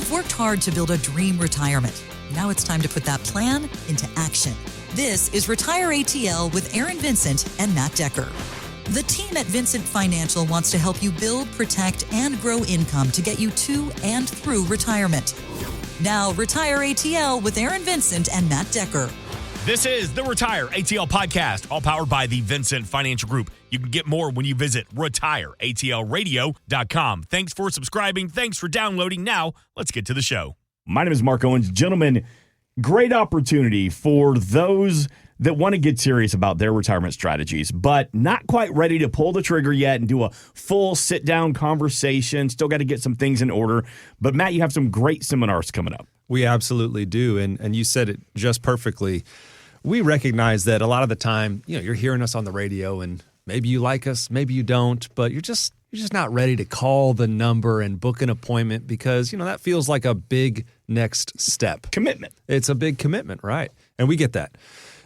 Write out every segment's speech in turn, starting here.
You've worked hard to build a dream retirement. Now it's time to put that plan into action. This is Retire ATL with Aaron Vincent and Matt Decker. The team at Vincent Financial wants to help you build, protect, and grow income to get you to and through retirement. Now, Retire ATL with Aaron Vincent and Matt Decker. This is the Retire ATL podcast, all powered by the Vincent Financial Group. You can get more when you visit retireatlradio.com. Thanks for subscribing. Thanks for downloading. Now, let's get to the show. My name is Mark Owens. Gentlemen, great opportunity for those that want to get serious about their retirement strategies, but not quite ready to pull the trigger yet and do a full sit-down conversation. Still got to get some things in order. But, Matt, you have some great seminars coming up. We absolutely do, and you said it just perfectly. We recognize that a lot of the time, you're hearing us on the radio, and maybe you like us, maybe you don't, but you're just not ready to call the number and book an appointment because, that feels like a big next step. Commitment. It's a big commitment, right? And we get that.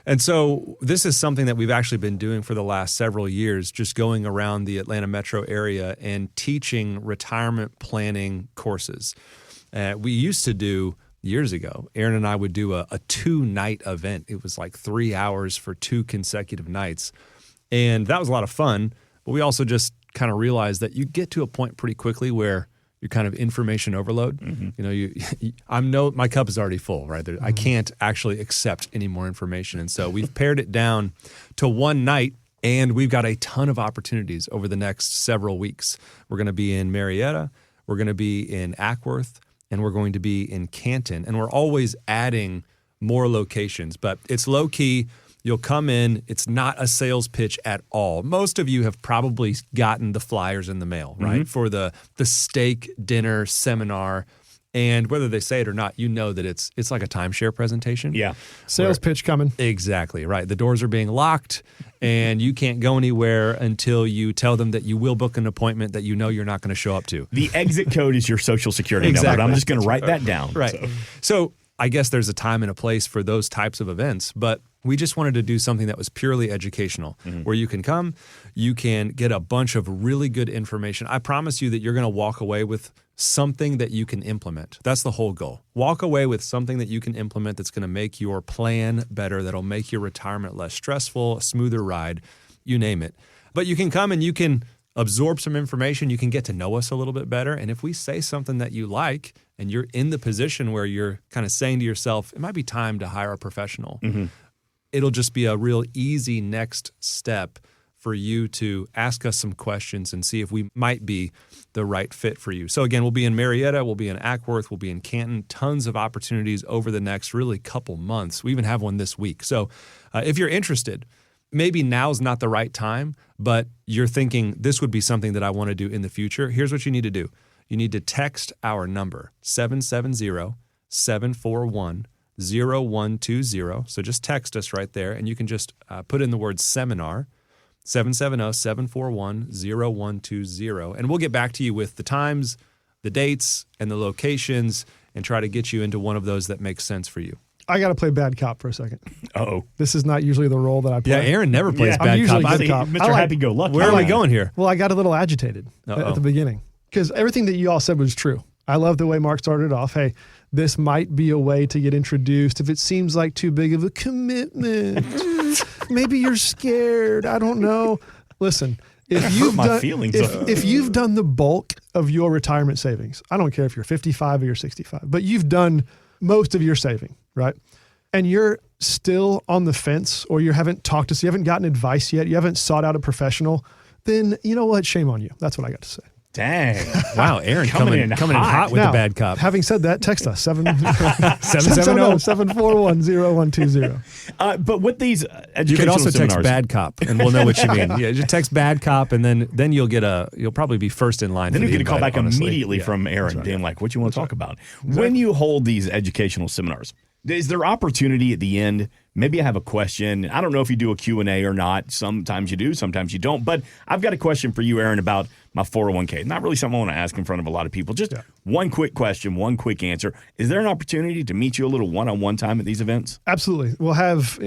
And so this is something that we've actually been doing for the last several years, just going around the Atlanta metro area and teaching retirement planning courses. We used to do, years ago, Aaron and I would do a 2-night event. It was like 3 hours for 2 consecutive nights. And that was a lot of fun. But we also just kind of realized that you get to a point pretty quickly where you're kind of information overload. Mm-hmm. My cup is already full, right? I can't actually accept any more information. And so we've pared it down to one night, and we've got a ton of opportunities over the next several weeks. We're going to be in Marietta. We're going to be in Ackworth. And we're going to be in Canton. And we're always adding more locations. But it's low-key. You'll come in. It's not a sales pitch at all. Most of you have probably gotten the flyers in the mail, right? Mm-hmm. For the steak dinner seminar. And whether they say it or not, you know that it's like a timeshare presentation. Yeah. Sales pitch coming. Exactly, right. The doors are being locked, and you can't go anywhere until you tell them that you will book an appointment that you're not going to show up to. The exit code is your social security number. I'm just going to write that down. Right. So I guess there's a time and a place for those types of events, but we just wanted to do something that was purely educational, where you can come, you can get a bunch of really good information. I promise you that you're going to walk away with something that you can implement. That's the whole goal. Walk away with something that you can implement that's going to make your plan better, that'll make your retirement less stressful, a smoother ride, you name it. But you can come and you can absorb some information. You can get to know us a little bit better. And if we say something that you like and you're in the position where you're kind of saying to yourself, it might be time to hire a professional, it'll just be a real easy next step for you to ask us some questions and see if we might be the right fit for you. So again, we'll be in Marietta, we'll be in Ackworth, we'll be in Canton, tons of opportunities over the next really couple months. We even have one this week. So if you're interested, maybe now's not the right time, but you're thinking this would be something that I want to do in the future. Here's what you need to do. You need to text our number, 770-741-0120. So just text us right there, and you can just put in the word seminar, 770-741-0120. And we'll get back to you with the times, the dates, and the locations, and try to get you into one of those that makes sense for you. I got to play bad cop for a second. Uh-oh. This is not usually the role that I play. Yeah, Aaron never plays bad cop. Good cop. Mr. Happy-Go-Lucky. Where are we going here? Well, I got a little agitated at the beginning because everything that you all said was true. I love the way Mark started off. Hey, this might be a way to get introduced. If it seems like too big of a commitment, maybe you're scared. I don't know. Listen, if you've done the bulk of your retirement savings, I don't care if you're 55 or you're 65, but you've done most of your saving, right? And you're still on the fence, or you haven't talked to us, you haven't gotten advice yet, you haven't sought out a professional, then you know what? Shame on you. That's what I got to say. Dang. Wow, Aaron coming in hot with now, the bad cop. Having said that, text us, 770-741-0120. But with these educational you can also seminars, text bad cop, and we'll know what you mean. Yeah, just text bad cop, and then you'll probably be first in line. Then you get a call back honestly. immediately from Aaron, being like, what you want to talk about? When you hold these educational seminars, is there opportunity at the end? Maybe I have a question. I don't know if you do a Q&A or not. Sometimes you do, sometimes you don't. But I've got a question for you, Aaron, about my 401k. Not really something I want to ask in front of a lot of people. Just one quick question, one quick answer. Is there an opportunity to meet you a little one-on-one time at these events? Absolutely. We'll have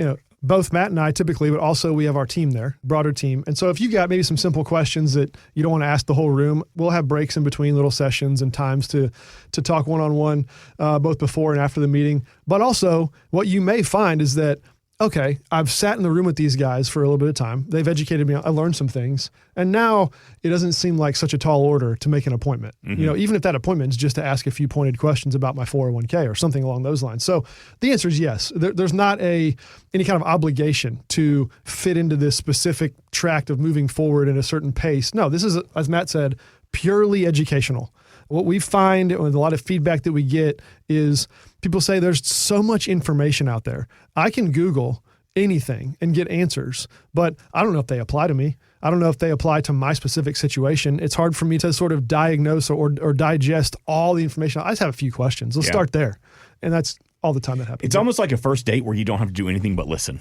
both Matt and I typically, but also we have our team there, broader team. And so if you got maybe some simple questions that you don't want to ask the whole room, we'll have breaks in between little sessions and times to talk one-on-one, both before and after the meeting. But also what you may find is that, okay, I've sat in the room with these guys for a little bit of time. They've educated me. I learned some things. And now it doesn't seem like such a tall order to make an appointment. Even if that appointment is just to ask a few pointed questions about my 401k or something along those lines. So the answer is yes. There's not any kind of obligation to fit into this specific tract of moving forward at a certain pace. No, this is, as Matt said, purely educational. What we find with a lot of feedback that we get is people say there's so much information out there. I can Google anything and get answers, but I don't know if they apply to me. I don't know if they apply to my specific situation. It's hard for me to sort of diagnose or digest all the information. I just have a few questions. Let's start there. And that's all the time that happens. It's almost like a first date where you don't have to do anything but listen.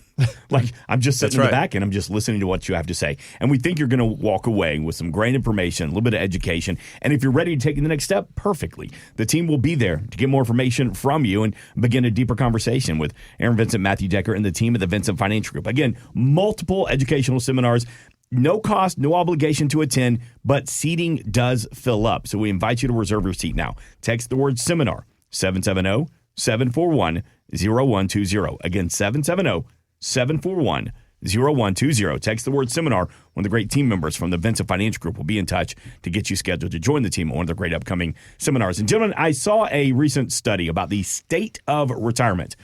Like I'm just sitting in the back and I'm just listening to what you have to say. And we think you're going to walk away with some great information, a little bit of education. And if you're ready to take the next step, perfectly. The team will be there to get more information from you and begin a deeper conversation with Aaron, Vincent, Matthew Decker, and the team at the Vincent Financial Group. Again, multiple educational seminars. No cost, no obligation to attend, but seating does fill up. So we invite you to reserve your seat now. Text the word seminar, 770-741-0120. Again, 770-741-0120. Text the word seminar. One of the great team members from the Vincent Financial Group will be in touch to get you scheduled to join the team on one of the great upcoming seminars. And gentlemen, I saw a recent study about the state of retirement.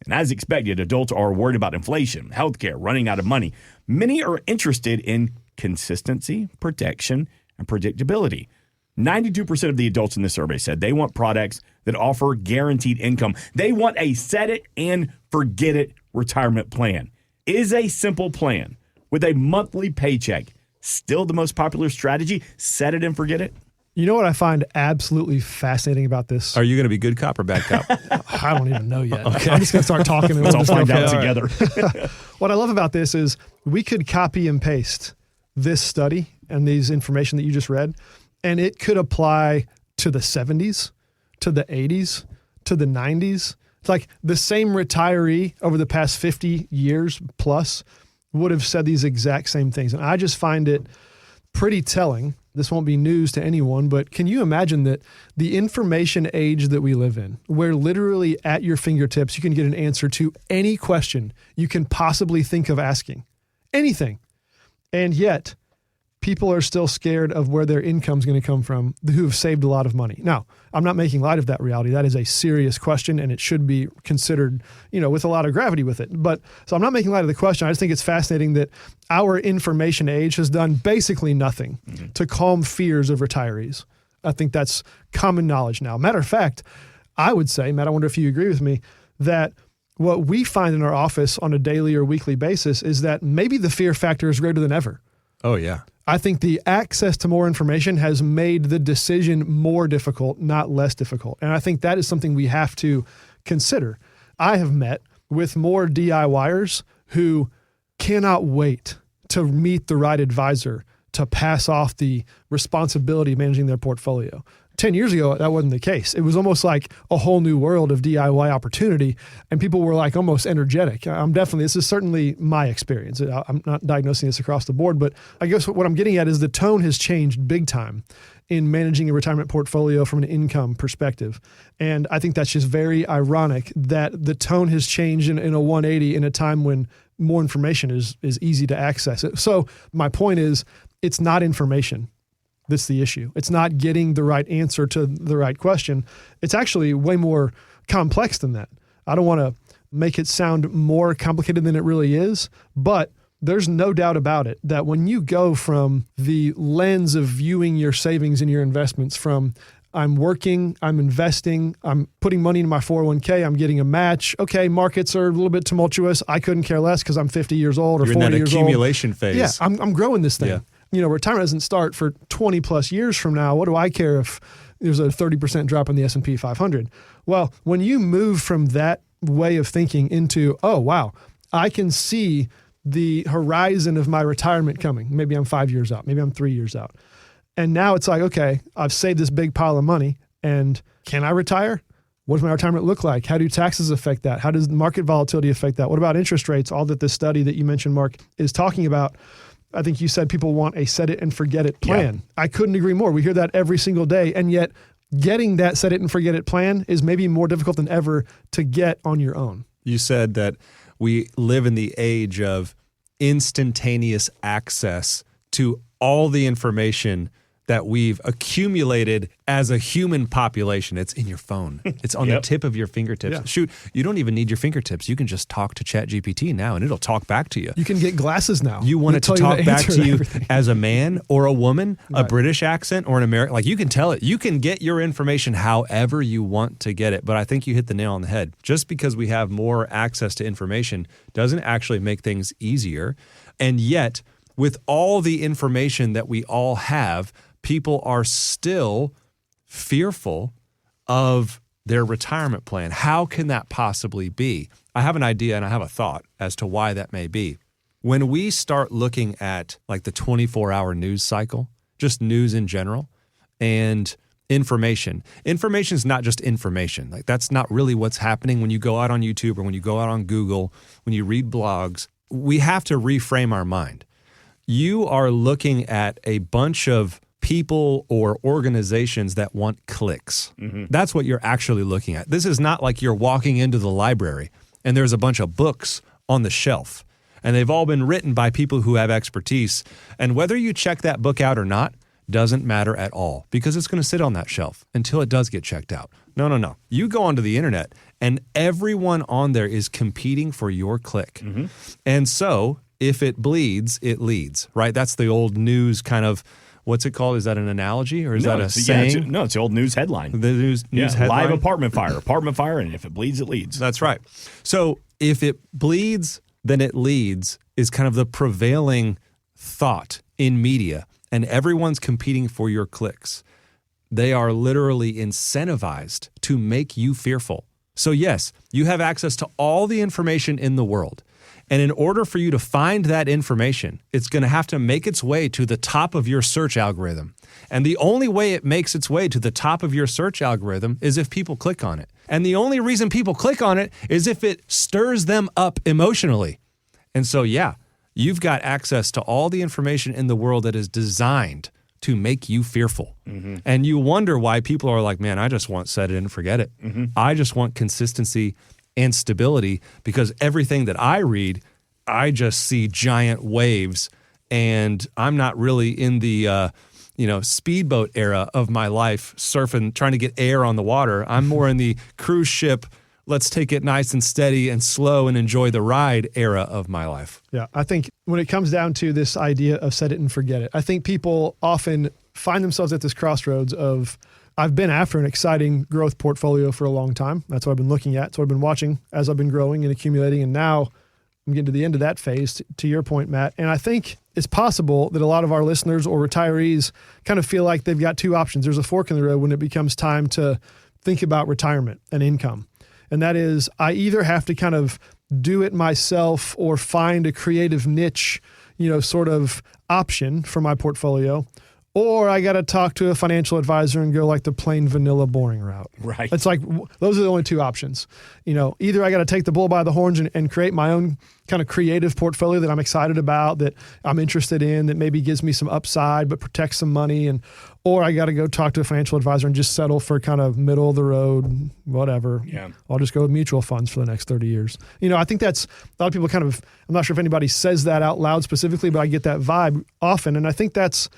And as expected, adults are worried about inflation, healthcare, running out of money. Many are interested in consistency, protection, and predictability. 92% of the adults in this survey said they want products that offer guaranteed income. They want a set it and forget it retirement plan. Is a simple plan with a monthly paycheck still the most popular strategy? Set it and forget it? You know what I find absolutely fascinating about this? Are you going to be good cop or bad cop? I don't even know yet. Okay. I'm just going to start talking and Let's all find out together. What I love about this is we could copy and paste this study and these information that you just read, and it could apply to the 70s, to the 80s, to the 90s. It's like the same retiree over the past 50 years plus would have said these exact same things. And I just find it pretty telling. This won't be news to anyone, but can you imagine that the information age that we live in, where literally at your fingertips, you can get an answer to any question you can possibly think of asking, anything. And yet people are still scared of where their income's going to come from who have saved a lot of money. Now, I'm not making light of that reality. That is a serious question, and it should be considered, with a lot of gravity with it. So I'm not making light of the question. I just think it's fascinating that our information age has done basically nothing to calm fears of retirees. I think that's common knowledge now. Matter of fact, I would say, Matt, I wonder if you agree with me, that what we find in our office on a daily or weekly basis is that maybe the fear factor is greater than ever. Oh, yeah. I think the access to more information has made the decision more difficult, not less difficult. And I think that is something we have to consider. I have met with more DIYers who cannot wait to meet the right advisor to pass off the responsibility of managing their portfolio. 10 years ago, that wasn't the case. It was almost like a whole new world of DIY opportunity, and people were like almost energetic. This is certainly my experience. I'm not diagnosing this across the board, but I guess what I'm getting at is the tone has changed big time in managing a retirement portfolio from an income perspective. And I think that's just very ironic that the tone has changed in a 180 in a time when more information is easy to access. So my point is, it's not information. That's the issue. It's not getting the right answer to the right question. It's actually way more complex than that. I don't want to make it sound more complicated than it really is, but there's no doubt about it that when you go from the lens of viewing your savings and your investments from I'm working, I'm investing, I'm putting money in my 401k, I'm getting a match. Okay, markets are a little bit tumultuous. I couldn't care less because I'm 50 years old or You're 40 in that years old. accumulation phase. Yeah, I'm growing this thing. Yeah. Retirement doesn't start for 20 plus years from now. What do I care if there's a 30% drop in the S&P 500? Well, when you move from that way of thinking into, oh, wow, I can see the horizon of my retirement coming. Maybe I'm 5 years out. Maybe I'm 3 years out. And now it's like, okay, I've saved this big pile of money, and can I retire? What does my retirement look like? How do taxes affect that? How does market volatility affect that? What about interest rates? All that this study that you mentioned, Mark, is talking about. I think you said people want a set it and forget it plan. Yeah. I couldn't agree more. We hear that every single day. And yet getting that set it and forget it plan is maybe more difficult than ever to get on your own. You said that we live in the age of instantaneous access to all the information that we've accumulated as a human population. It's in your phone. It's on the tip of your fingertips. Yeah. Shoot, you don't even need your fingertips. You can just talk to ChatGPT now, and it'll talk back to you. You can get glasses now. You want it to talk back to you as a man or a woman, right. A British accent or an American. Like, you can tell it. You can get your information however you want to get it. But I think you hit the nail on the head. Just because we have more access to information doesn't actually make things easier. And yet, with all the information that we all have, people are still fearful of their retirement plan. How can that possibly be? I have an idea and I have a thought as to why that may be. When we start looking at like the 24-hour news cycle, just news in general, and information is not just information. Like, that's not really what's happening when you go out on YouTube or when you go out on Google, when you read blogs. We have to reframe our mind. You are looking at a bunch of people or organizations that want clicks. Mm-hmm. That's what you're actually looking at. This is not like you're walking into the library and there's a bunch of books on the shelf and they've all been written by people who have expertise. And whether you check that book out or not doesn't matter at all, because it's going to sit on that shelf until it does get checked out. No. You go onto the internet and everyone on there is competing for your click. Mm-hmm. And so if it bleeds, it leads, right? That's the old news kind of, what's it called? Is that an analogy or is that a saying? It's the old news headline. The news headline? Live apartment fire, and if it bleeds, it leads. That's right. So if it bleeds, then it leads is kind of the prevailing thought in media, and everyone's competing for your clicks. They are literally incentivized to make you fearful. So yes, you have access to all the information in the world. And in order for you to find that information, it's going to have to make its way to the top of your search algorithm. And the only way it makes its way to the top of your search algorithm is if people click on it. And the only reason people click on it is if it stirs them up emotionally. And so, yeah, you've got access to all the information in the world that is designed to make you fearful. Mm-hmm. And you wonder why people are like, man, I just want set it and forget it. Mm-hmm. I just want consistency and stability, because everything that I read, I just see giant waves, and I'm not really in the speedboat era of my life, surfing, trying to get air on the water. I'm more in the cruise ship, let's take it nice and steady and slow and enjoy the ride era of my life. Yeah, I think when it comes down to this idea of set it and forget it, I think people often find themselves at this crossroads of, I've been after an exciting growth portfolio for a long time. That's what I've been looking at. That's what I've been watching as I've been growing and accumulating. And now I'm getting to the end of that phase, to your point, Matt. And I think it's possible that a lot of our listeners or retirees kind of feel like they've got two options. There's a fork in the road when it becomes time to think about retirement and income. And that is, I either have to kind of do it myself or find a creative niche, sort of option for my portfolio, or I got to talk to a financial advisor and go like the plain vanilla boring route. Right. It's like, those are the only two options. Either I got to take the bull by the horns and create my own kind of creative portfolio that I'm excited about, that I'm interested in, that maybe gives me some upside but protects some money, or I got to go talk to a financial advisor and just settle for kind of middle of the road, whatever. Yeah. I'll just go with mutual funds for the next 30 years. I think that's, a lot of people kind of, I'm not sure if anybody says that out loud specifically, but I get that vibe often. And I think that's,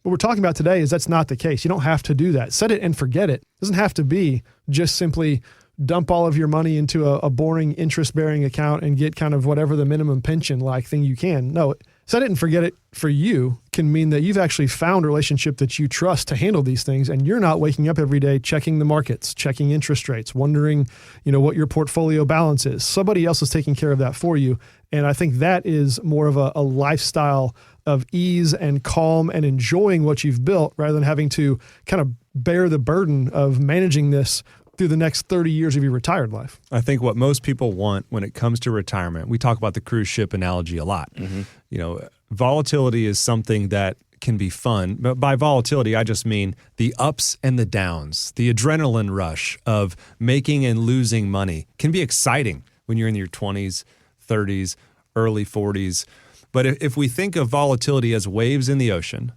what we're talking about today is that's not the case. You don't have to do that. Set it and forget it. It doesn't have to be just simply dump all of your money into a boring interest-bearing account and get kind of whatever the minimum pension-like thing you can. No, set it and forget it for you can mean that you've actually found a relationship that you trust to handle these things, and you're not waking up every day checking the markets, checking interest rates, wondering, what your portfolio balance is. Somebody else is taking care of that for you, and I think that is more of a lifestyle of ease and calm and enjoying what you've built, rather than having to kind of bear the burden of managing this through the next 30 years of your retired life. I think what most people want when it comes to retirement, we talk about the cruise ship analogy a lot. Mm-hmm. Volatility is something that can be fun. But by volatility, I just mean the ups and the downs. The adrenaline rush of making and losing money can be exciting when you're in your 20s, 30s, early 40s. But if we think of volatility as waves in the ocean,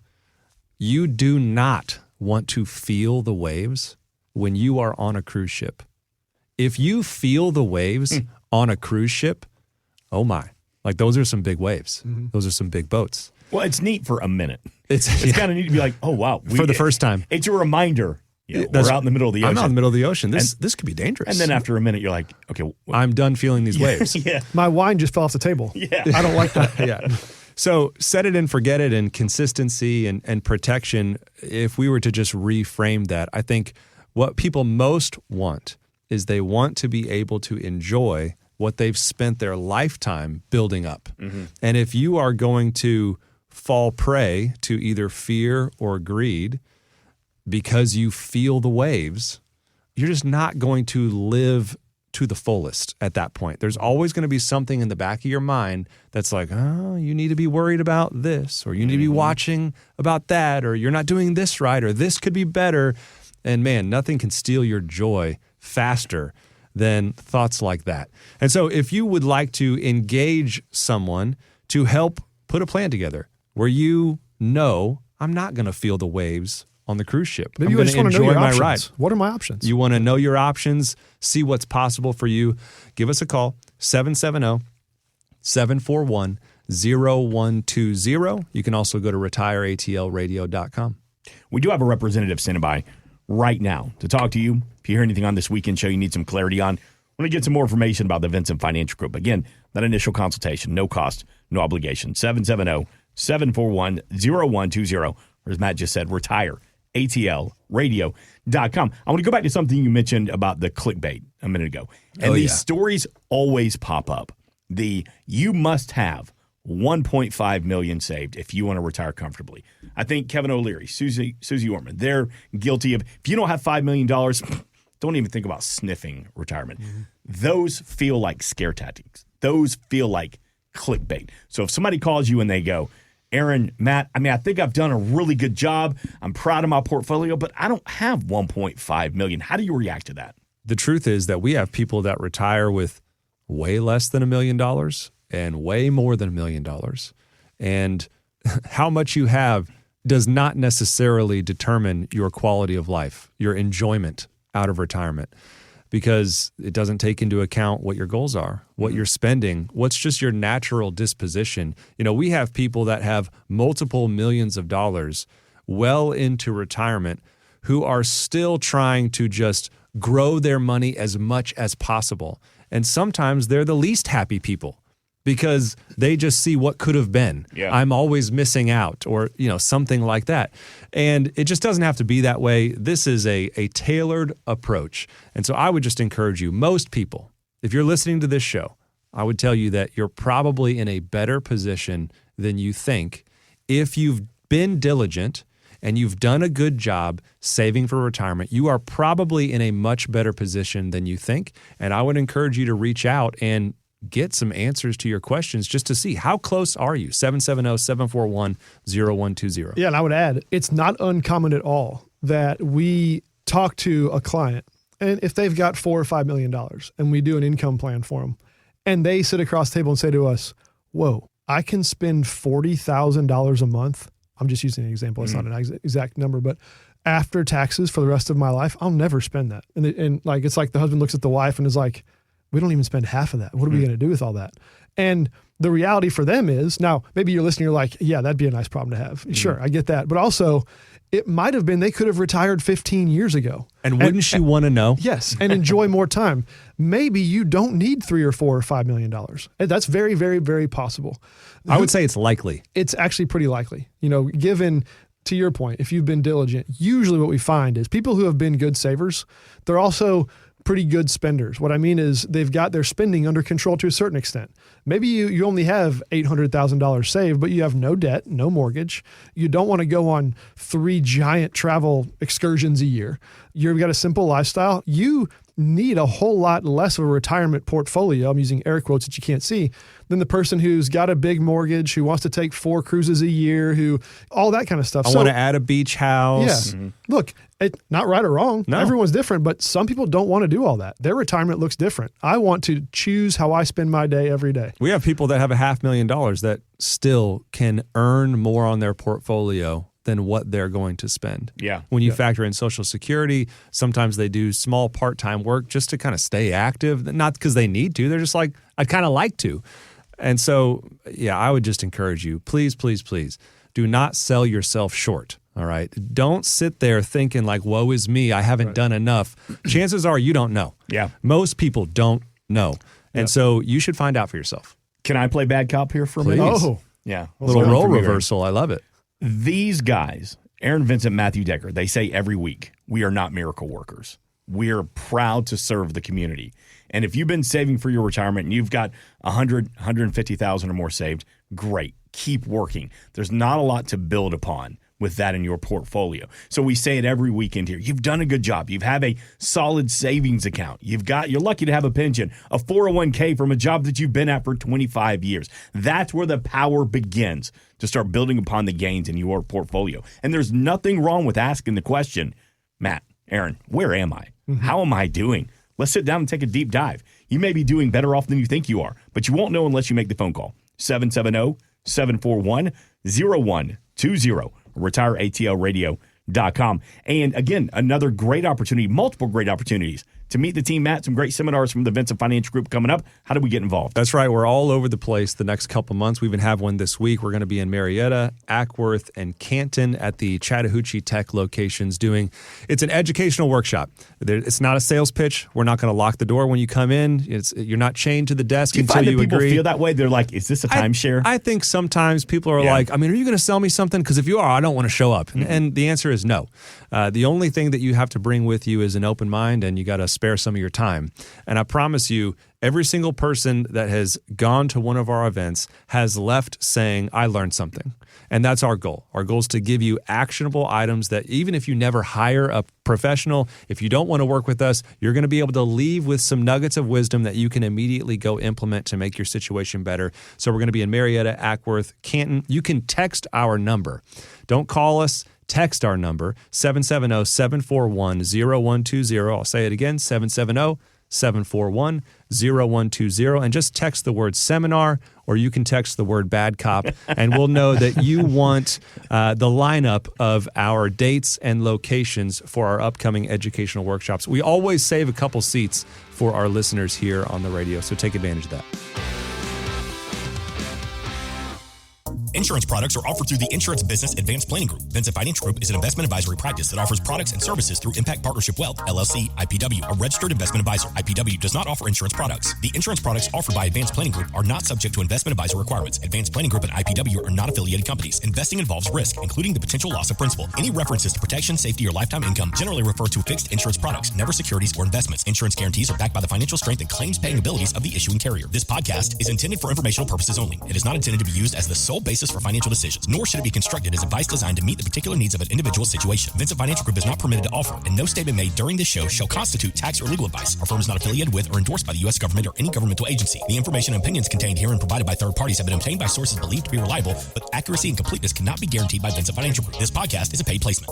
you do not want to feel the waves when you are on a cruise ship. If you feel the waves on a cruise ship, oh my, like those are some big waves. Mm-hmm. Those are some big boats. Well, it's neat for a minute. It's kind of neat to be like, oh, wow. For the first time. It's a reminder. We're out in the middle of the ocean. I'm out in the middle of the ocean. This could be dangerous. And then after a minute, you're like, okay. I'm done feeling these waves. Yeah. My wine just fell off the table. Yeah. I don't like that. Yeah. So set it and forget it, and consistency and protection, if we were to just reframe that, I think what people most want is they want to be able to enjoy what they've spent their lifetime building up. Mm-hmm. And if you are going to fall prey to either fear or greed because you feel the waves, you're just not going to live to the fullest at that point. There's always going to be something in the back of your mind that's like, oh, you need to be worried about this, or you need to be watching about that, or you're not doing this right, or this could be better. And man, nothing can steal your joy faster than thoughts like that. And so if you would like to engage someone to help put a plan together where you know, I'm not going to feel the waves on the cruise ship. Maybe I'm you just want to know your options. Ride. What are my options? You want to know your options, see what's possible for you. Give us a call, 770-741-0120. You can also go to retireatlradio.com. We do have a representative standing by right now to talk to you. If you hear anything on this weekend show you need some clarity on, want to get some more information about the Vincent Financial Group. Again, that initial consultation, no cost, no obligation. 770-741-0120. Or as Matt just said, retireatlradio.com. I want to go back to something you mentioned about the clickbait a minute ago. And these stories always pop up. You must have $1.5 million saved if you want to retire comfortably. I think Kevin O'Leary, Susie Orman, they're guilty of, if you don't have $5 million, don't even think about sniffing retirement. Mm-hmm. Those feel like scare tactics. Those feel like clickbait. So if somebody calls you and they go, Aaron, Matt, I think I've done a really good job. I'm proud of my portfolio, but I don't have $1.5 million. How do you react to that? The truth is that we have people that retire with way less than $1 million and way more than $1 million. And how much you have does not necessarily determine your quality of life, your enjoyment out of retirement, because it doesn't take into account what your goals are, what you're spending, what's just your natural disposition. We have people that have multiple millions of dollars well into retirement who are still trying to just grow their money as much as possible. And sometimes they're the least happy people because they just see what could have been. Yeah. I'm always missing out, or something like that. And it just doesn't have to be that way. This is a tailored approach. And so I would just encourage you, most people, if you're listening to this show, I would tell you that you're probably in a better position than you think if you've been diligent and you've done a good job saving for retirement. You are probably in a much better position than you think. And I would encourage you to reach out and get some answers to your questions just to see how close are you. 770-741-0120. Yeah, and I would add, it's not uncommon at all that we talk to a client, and if they've got $4 or $5 million and we do an income plan for them, and they sit across the table and say to us, whoa, I can spend $40,000 a month. I'm just using an example. It's not an exact number, but after taxes for the rest of my life, I'll never spend that. And it's like the husband looks at the wife and is like, we don't even spend half of that. What are we going to do with all that? And the reality for them is, now maybe you're listening, you're like, yeah, that'd be a nice problem to have. Mm-hmm. Sure, I get that. But also, it might have been they could have retired 15 years ago. And wouldn't you want to know? Yes, and enjoy more time. Maybe you don't need $3 or $4 or $5 million. That's very, very, very possible. I would say it's likely. It's actually pretty likely. Given, to your point, if you've been diligent, usually what we find is people who have been good savers, they're also pretty good spenders. What I mean is they've got their spending under control to a certain extent. Maybe you only have $800,000 saved, but you have no debt, no mortgage. You don't want to go on 3 giant travel excursions a year. You've got a simple lifestyle. You need a whole lot less of a retirement portfolio. I'm using air quotes that you can't see, than the person who's got a big mortgage, who wants to take 4 cruises a year, who all that kind of stuff. I want to add a beach house. Yeah. Look, not right or wrong. No. Everyone's different, but some people don't want to do all that. Their retirement looks different. I want to choose how I spend my day every day. We have people that have $500,000 that still can earn more on their portfolio than what they're going to spend. Yeah. When you factor in Social Security, sometimes they do small part-time work just to kind of stay active, not because they need to. They're just like, I'd kind of like to. And so, yeah, I would just encourage you, please, please, please, do not sell yourself short. All right. Don't sit there thinking like, woe is me, I haven't done enough. Chances are you don't know. Yeah. Most people don't know. And so you should find out for yourself. Can I play bad cop here for a Please. minute? Oh. Yeah. Little role reversal. I love it. These guys, Aaron, Vincent, Matthew Decker, they say every week, we are not miracle workers. We are proud to serve the community. And if you've been saving for your retirement and you've got 100, 150,000 or more saved, great. Keep working. There's not a lot to build upon with that in your portfolio. So we say it every weekend here. You've done a good job. You have a solid savings account. You're lucky to have a pension, a 401k from a job that you've been at for 25 years. That's where the power begins to start building upon the gains in your portfolio. And there's nothing wrong with asking the question, Matt, Aaron, where am I? How am I doing? Let's sit down and take a deep dive. You may be doing better off than you think you are, but you won't know unless you make the phone call. 770-741-0120. RetireATLradio.com. And again, another great opportunity, multiple great opportunities to meet the team, Matt. Some great seminars from the Vincent Financial Group coming up. How do we get involved? That's right. We're all over the place the next couple months. We even have one this week. We're going to be in Marietta, Ackworth, and Canton at the Chattahoochee Tech locations it's an educational workshop. It's not a sales pitch. We're not going to lock the door when you come in. You're not chained to the desk Do you until find that you people agree. feel that way? They're like, is this a timeshare? I think sometimes people are like, are you going to sell me something? Because if you are, I don't want to show up. And the answer is no. The only thing that you have to bring with you is an open mind, and you got to spare some of your time. And I promise you, every single person that has gone to one of our events has left saying, I learned something. And that's our goal. Our goal is to give you actionable items that even if you never hire a professional, if you don't want to work with us, you're going to be able to leave with some nuggets of wisdom that you can immediately go implement to make your situation better. So we're going to be in Marietta, Ackworth, Canton. You can text our number. Don't call us. Text our number, 770-741-0120. I'll say it again, 770-741-0120. And just text the word seminar, or you can text the word bad cop, and we'll know that you want the lineup of our dates and locations for our upcoming educational workshops. We always save a couple seats for our listeners here on the radio, so take advantage of that. Insurance products are offered through the Insurance Business Advanced Planning Group. Vincent Financial Group is an investment advisory practice that offers products and services through Impact Partnership Wealth, LLC, IPW, a registered investment advisor. IPW does not offer insurance products. The insurance products offered by Advanced Planning Group are not subject to investment advisor requirements. Advanced Planning Group and IPW are not affiliated companies. Investing involves risk, including the potential loss of principal. Any references to protection, safety, or lifetime income generally refer to fixed insurance products, never securities or investments. Insurance guarantees are backed by the financial strength and claims-paying abilities of the issuing carrier. This podcast is intended for informational purposes only. It is not intended to be used as the sole basis for financial decisions, nor should it be constructed as advice designed to meet the particular needs of an individual situation. Vincent Financial Group is not permitted to offer, and no statement made during this show shall constitute tax or legal advice. Our firm is not affiliated with or endorsed by the U.S. government or any governmental agency. The information and opinions contained herein provided by third parties have been obtained by sources believed to be reliable, but accuracy and completeness cannot be guaranteed by Vincent Financial Group. This podcast is a paid placement.